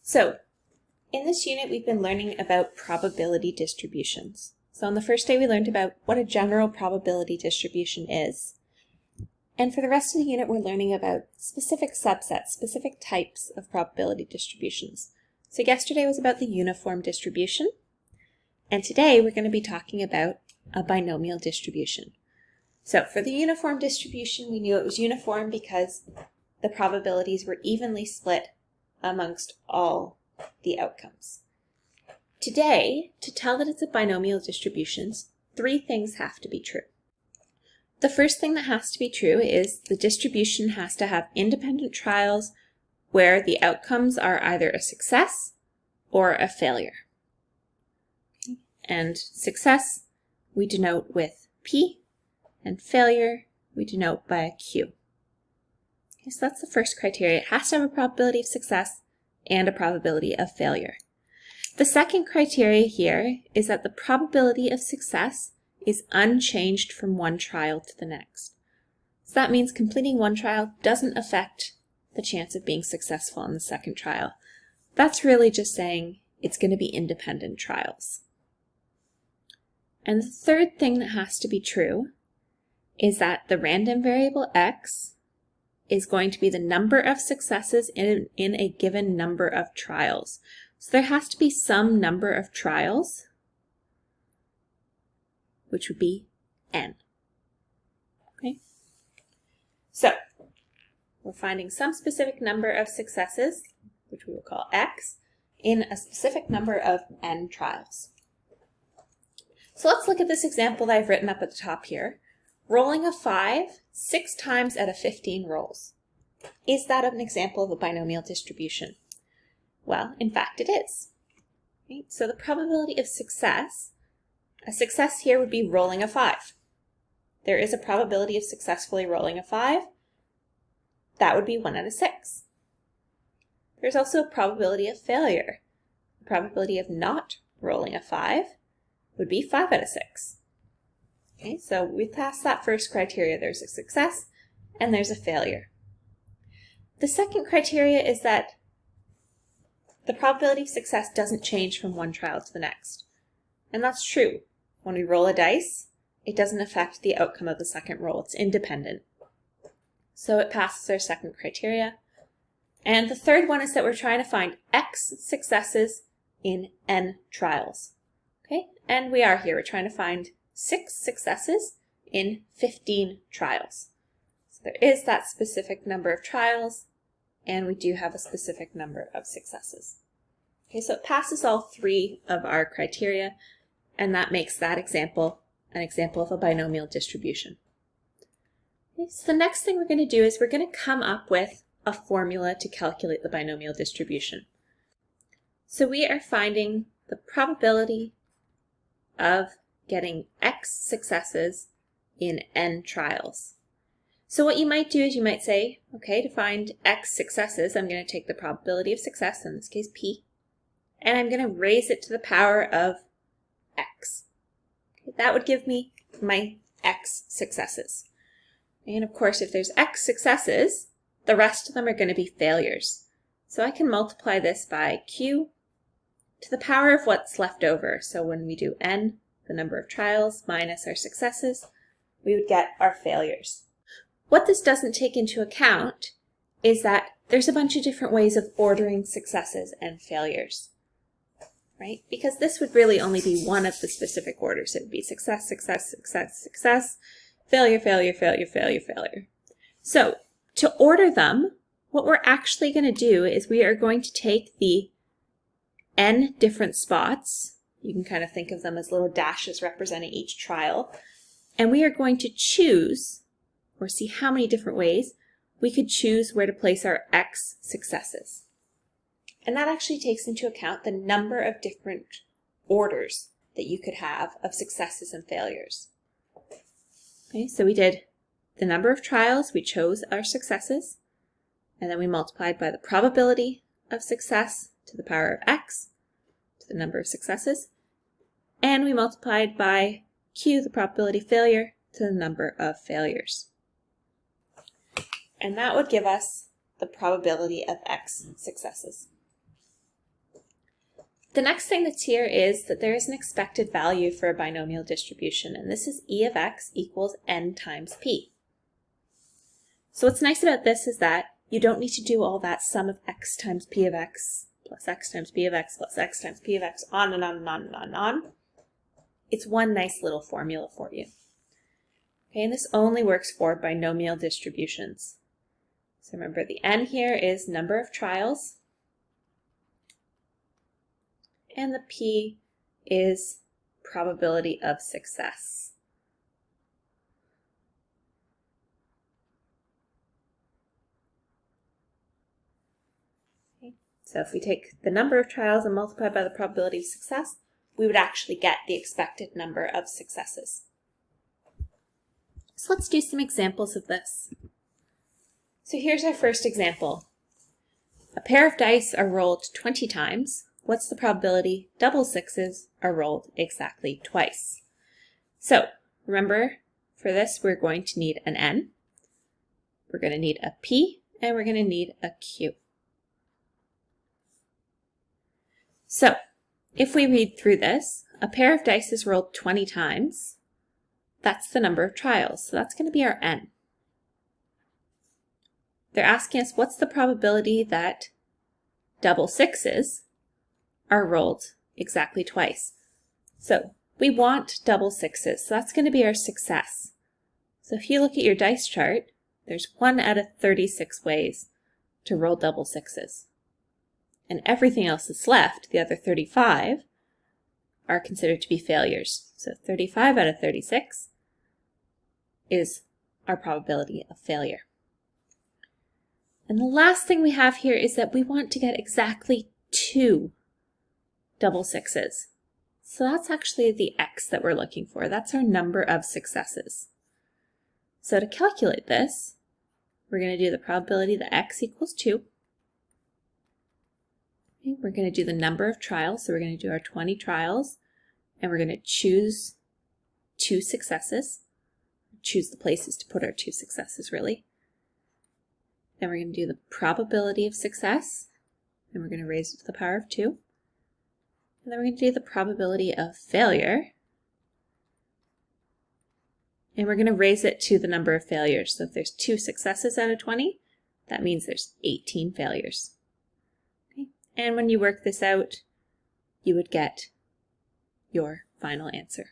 So, in this unit we've been learning about probability distributions. So on the first day we learned about what a general probability distribution is. And for the rest of the unit we're learning about specific subsets, specific types of probability distributions. So yesterday was about the uniform distribution, and today we're going to be talking about a binomial distribution. So for the uniform distribution, we knew it was uniform because the probabilities were evenly split amongst all the outcomes. Today, to tell that it's a binomial distribution, three things have to be true. The first thing that has to be true is the distribution has to have independent trials where the outcomes are either a success or a failure. And success we denote with P, and failure we denote by a Q. Okay, so that's the first criteria. It has to have a probability of success and a probability of failure. The second criteria here is that the probability of success is unchanged from one trial to the next. So that means completing one trial doesn't affect the chance of being successful in the second trial. That's really just saying it's going to be independent trials. And the third thing that has to be true is that the random variable x is going to be the number of successes in a given number of trials. So there has to be some number of trials, which would be n. Okay? So we're finding some specific number of successes, which we will call x, in a specific number of n trials. So let's look at this example that I've written up at the top here. Rolling a 5 6 times out of 15 rolls. Is that an example of a binomial distribution? Well, in fact it is. Right? So the probability of success, a success here would be rolling a 5. There is a probability of successfully rolling a 5. That would be 1 out of 6. There's also a probability of failure. The probability of not rolling a 5 would be 5 out of 6. Okay, so we passed that first criteria. There's a success and there's a failure. The second criteria is that the probability of success doesn't change from one trial to the next. And that's true. When we roll a dice, it doesn't affect the outcome of the second roll. It's independent. So it passes our second criteria. And the third one is that we're trying to find x successes in n trials. Okay, and we are here. We're trying to find 6 successes in 15 trials. So there is that specific number of trials, and we do have a specific number of successes. Okay, so it passes all three of our criteria, and that makes that example an example of a binomial distribution. Okay, so the next thing we're going to do is we're going to come up with a formula to calculate the binomial distribution. So we are finding the probability of getting x successes in n trials. So what you might do is you might say, okay, to find x successes, I'm going to take the probability of success, in this case p, and I'm going to raise it to the power of x. Okay, that would give me my x successes. And of course, if there's x successes, the rest of them are going to be failures. So I can multiply this by q to the power of what's left over. So when we do n, the number of trials minus our successes, we would get our failures. What this doesn't take into account is that there's a bunch of different ways of ordering successes and failures, right? Because this would really only be one of the specific orders. It would be success, success, success, success, failure, failure, failure, failure, failure. So to order them, what we're actually going to do is we are going to take the n different spots. You can kind of think of them as little dashes representing each trial. And we are going to choose, or see how many different ways, we could choose where to place our x successes. And that actually takes into account the number of different orders that you could have of successes and failures. Okay, so we did the number of trials, we chose our successes, and then we multiplied by the probability of success to the power of x, to the number of successes, and we multiplied by q, the probability of failure, to the number of failures. And that would give us the probability of x successes. The next thing that's here is that there is an expected value for a binomial distribution, and this is e of x equals n times p. So what's nice about this is that you don't need to do all that sum of x times p of x plus x times p of x plus x times p of x on and on and on and on and on. It's one nice little formula for you. Okay, and this only works for binomial distributions. So remember, the n here is number of trials, and the p is probability of success. So if we take the number of trials and multiply by the probability of success, we would actually get the expected number of successes. So let's do some examples of this. So here's our first example. A pair of dice are rolled 20 times. What's the probability double sixes are rolled exactly twice? So remember, for this we're going to need an n, we're going to need a p, and we're going to need a q. So, if we read through this, a pair of dice is rolled 20 times. That's the number of trials, so that's going to be our n. They're asking us what's the probability that double sixes are rolled exactly twice. So, we want double sixes, so that's going to be our success. So if you look at your dice chart, there's 1 out of 36 ways to roll double sixes. And everything else that's left, the other 35, are considered to be failures. So 35 out of 36 is our probability of failure. And the last thing we have here is that we want to get exactly 2 double sixes. So that's actually the x that we're looking for. That's our number of successes. So to calculate this, we're going to do the probability that x equals 2. We're going to do the number of trials, so we're going to do our 20 trials, and we're going to choose 2 successes. Choose the places to put our 2 successes, really. Then we're going to do the probability of success, and we're going to raise it to the power of 2. And then we're going to do the probability of failure, and we're going to raise it to the number of failures. So if there's 2 successes out of 20, that means there's 18 failures. And when you work this out, you would get your final answer.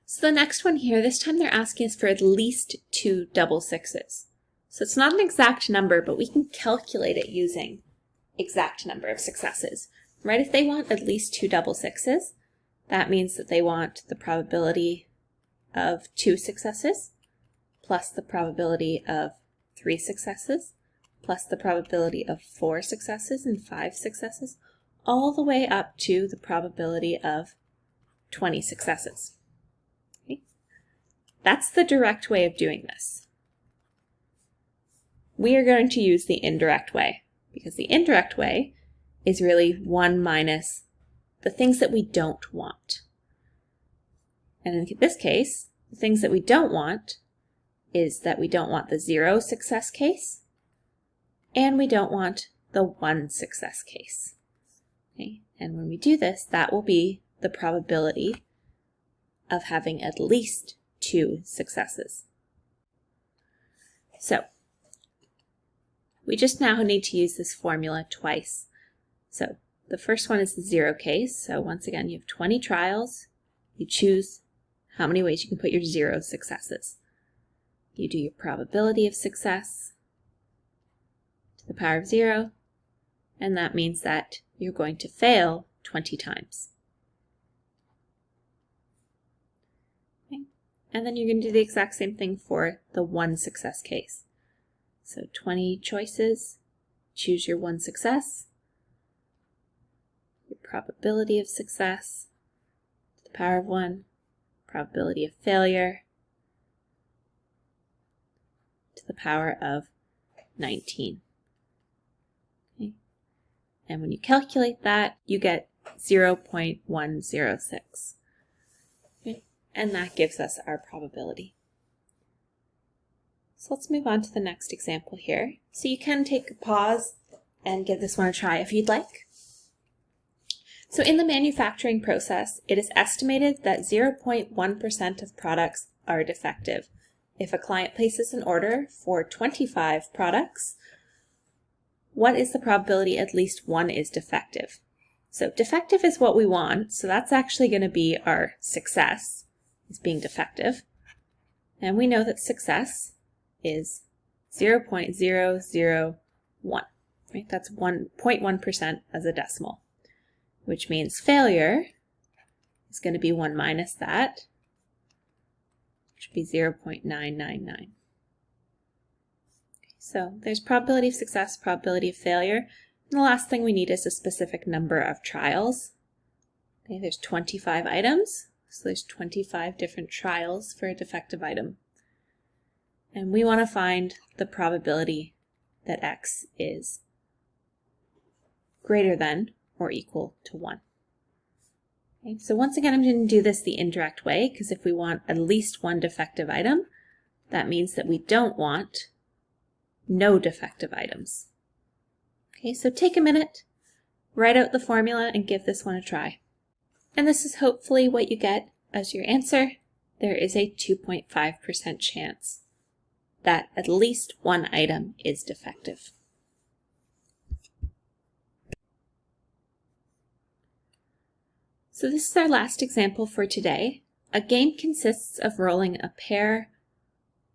So the next one here, this time they're asking us for at least 2 double sixes. So it's not an exact number, but we can calculate it using exact number of successes. Right? If they want at least 2 double sixes, that means that they want the probability of 2 successes plus the probability of 3 successes plus the probability of 4 successes and 5 successes, all the way up to the probability of 20 successes. Okay? That's the direct way of doing this. We are going to use the indirect way, because the indirect way is really 1 minus the things that we don't want. And in this case, the things that we don't want is that we don't want the 0 success case, and we don't want the 1 success case. Okay? And when we do this, that will be the probability of having at least 2 successes. So, we just now need to use this formula twice. So, the first one is the 0 case. So once again, you have 20 trials. You choose how many ways you can put your 0 successes. You do your probability of success to the power of 0, and that means that you're going to fail 20 times. Okay. And then you're going to do the exact same thing for the 1 success case. So 20 choices, choose your 1 success, your probability of success to the power of 1, probability of failure to the power of 19. Okay. And when you calculate that, you get 0.106. Okay. And that gives us our probability. So let's move on to the next example here. So you can take a pause and give this one a try if you'd like. So in the manufacturing process, it is estimated that 0.1% of products are defective. If a client places an order for 25 products, what is the probability at least one is defective? So defective is what we want, so that's actually going to be our success, is being defective. And we know that success is 0.001, right? That's 0.1% as a decimal, which means failure is going to be 1 minus that, which would be 0.999. So there's probability of success, probability of failure. And the last thing we need is a specific number of trials. Okay, there's 25 items, so there's 25 different trials for a defective item. And we want to find the probability that X is greater than or equal to 1. Okay, so once again, I'm going to do this the indirect way, because if we want at least one defective item, that means that we don't want no defective items. Okay, so take a minute, write out the formula, and give this one a try. And this is hopefully what you get as your answer. There is a 2.5% chance that at least one item is defective. So this is our last example for today. A game consists of rolling a pair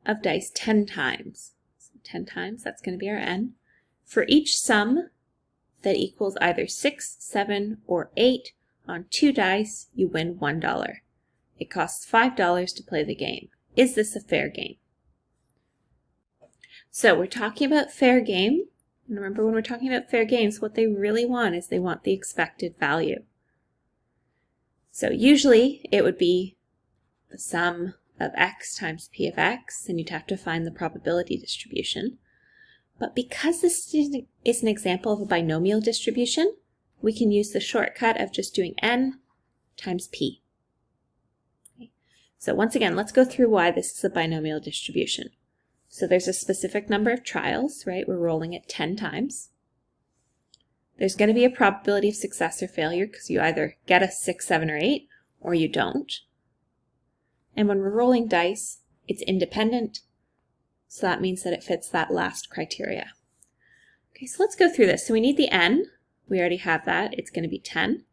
of dice 10 times. So 10 times, that's going to be our n. For each sum that equals either 6, 7, or 8 on 2 dice, you win $1. It costs $5 to play the game. Is this a fair game? So we're talking about fair game. And remember, when we're talking about fair games, what they really want is they want the expected value. So usually it would be the sum of x times p of x, and you'd have to find the probability distribution. But because this is an example of a binomial distribution, we can use the shortcut of just doing n times p. Okay. So once again, let's go through why this is a binomial distribution. So there's a specific number of trials, right? We're rolling it 10 times. There's going to be a probability of success or failure because you either get a 6, 7, or 8, or you don't. And when we're rolling dice, it's independent, so that means that it fits that last criteria. Okay, so let's go through this. So we need the n. We already have that. It's going to be 10.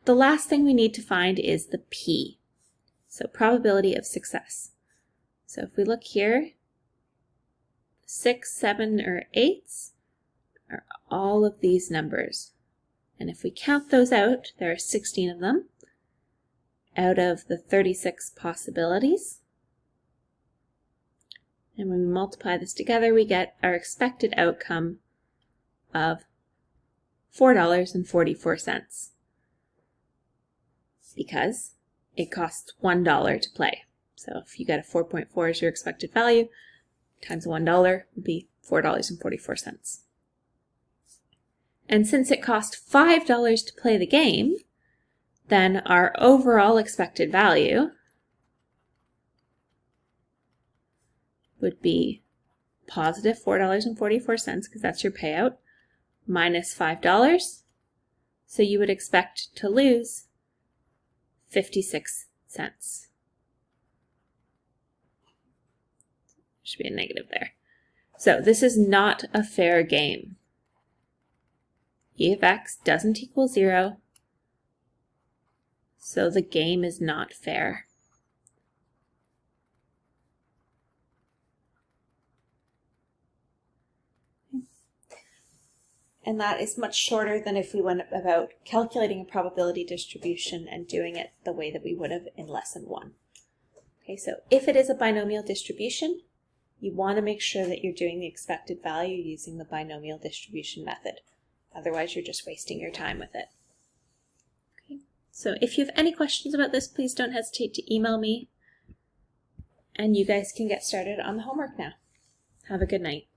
The last thing we need to find is the p, so probability of success. So if we look here, 6, 7, or 8s are all of these numbers. And if we count those out, there are 16 of them out of the 36 possibilities. And when we multiply this together, we get our expected outcome of $4.44 because it costs $1 to play. So if you get a 4.4 as your expected value, times $1 would be $4.44. And since it cost $5 to play the game, then our overall expected value would be positive $4.44, because that's your payout, minus $5. So you would expect to lose 56 cents. Should be a negative there. So this is not a fair game. E of x doesn't equal 0, so the game is not fair. And that is much shorter than if we went about calculating a probability distribution and doing it the way that we would have in lesson 1. Okay, so if it is a binomial distribution, you want to make sure that you're doing the expected value using the binomial distribution method. Otherwise, you're just wasting your time with it. Okay, so if you have any questions about this, please don't hesitate to email me. And you guys can get started on the homework now. Have a good night.